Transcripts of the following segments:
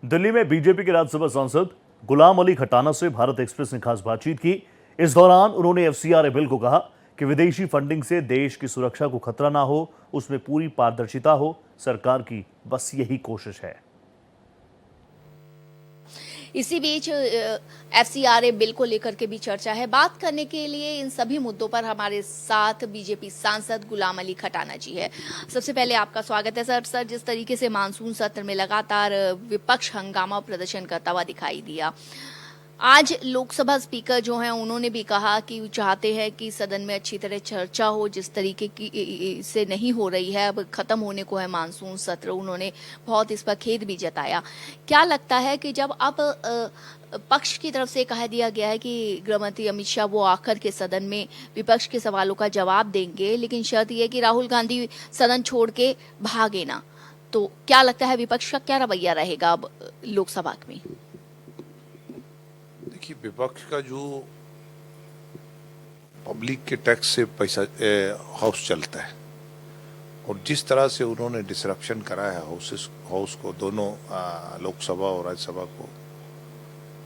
दिल्ली में बीजेपी के राज्यसभा सांसद गुलाम अली खटाना से भारत एक्सप्रेस ने खास बातचीत की। इस दौरान उन्होंने एफसीआरए बिल को कहा कि विदेशी फंडिंग से देश की सुरक्षा को खतरा ना हो, उसमें पूरी पारदर्शिता हो। सरकार की बस यही कोशिश है। इसी बीच एफसीआरए बिल को लेकर के भी चर्चा है। बात करने के लिए इन सभी मुद्दों पर हमारे साथ बीजेपी सांसद गुलाम अली खटाना जी है। सबसे पहले आपका स्वागत है सर। जिस तरीके से मानसून सत्र में लगातार विपक्ष हंगामा प्रदर्शन करता हुआ दिखाई दिया, आज लोकसभा स्पीकर जो हैं उन्होंने भी कहा कि चाहते हैं कि सदन में अच्छी तरह चर्चा हो, जिस तरीके की से नहीं हो रही है। अब खत्म होने को है मानसून सत्र, उन्होंने बहुत इस पर खेद भी जताया। क्या लगता है कि जब अब पक्ष की तरफ से कह दिया गया है कि गृहमंत्री अमित शाह वो आकर के सदन में विपक्ष के सवालों का जवाब देंगे, लेकिन शर्त यह है कि राहुल गांधी सदन छोड़ के भागे ना, तो क्या लगता है विपक्ष का क्या रवैया रहेगा अब लोकसभा में? देखिए, विपक्ष का जो पब्लिक के टैक्स से पैसा हाउस चलता है, और जिस तरह से उन्होंने डिसरप्शन करा है हाउस को, दोनों लोकसभा और राज्यसभा को,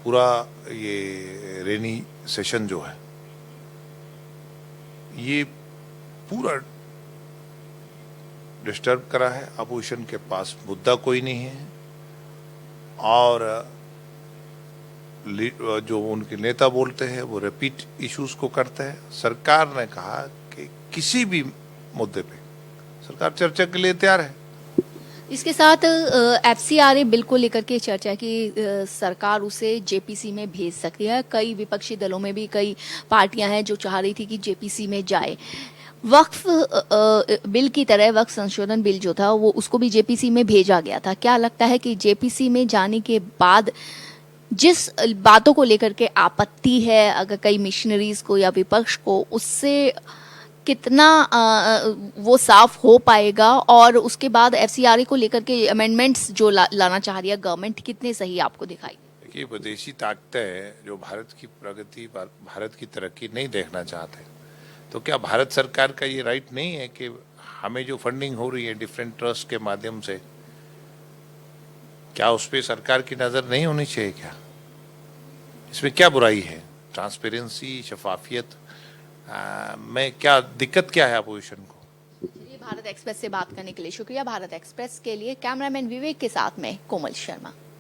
पूरा ये रेनी सेशन जो है ये पूरा डिस्टर्ब करा है। अपोजिशन के पास मुद्दा कोई नहीं है, और जो उनके नेता बोलते हैं वो रिपीट इश्यूज को करते हैं। सरकार ने कहा कि किसी भी मुद्दे पे सरकार चर्चा के लिए तैयार है। इसके साथ एफसीआरए बिल को लेकर के चर्चा की सरकार उसे जेपीसी में भेज सकती है। कई विपक्षी दलों में भी कई पार्टियां हैं जो चाह रही थी कि जेपीसी में जाए। वक्फ बिल की तरह वक्फ संशोधन बिल जो था वो उसको भी जेपीसी में भेजा गया था। क्या लगता है कि जेपीसी में जाने के बाद जिस बातों को लेकर के आपत्ति है, अगर कई मिशनरीज को या विपक्ष को, उससे कितना वो साफ हो पाएगा, और उसके बाद एफसीआरए को लेकर के अमेंडमेंट्स जो लाना चाह रही है गवर्नमेंट, कितने सही आपको दिखाई? देखिए, विदेशी ताकतें जो भारत की प्रगति, भारत की तरक्की नहीं देखना चाहते, तो क्या भारत सरकार का ये राइट नहीं है कि हमें जो फंडिंग हो रही है डिफरेंट ट्रस्ट के माध्यम से, क्या उस पर सरकार की नज़र नहीं होनी चाहिए? क्या इसमें क्या बुराई है? ट्रांसपेरेंसी, शफाफियत में क्या दिक्कत क्या है अपोजिशन को? चलिए, भारत एक्सप्रेस से बात करने के लिए शुक्रिया। भारत एक्सप्रेस के लिए कैमरामैन विवेक के साथ में कोमल शर्मा।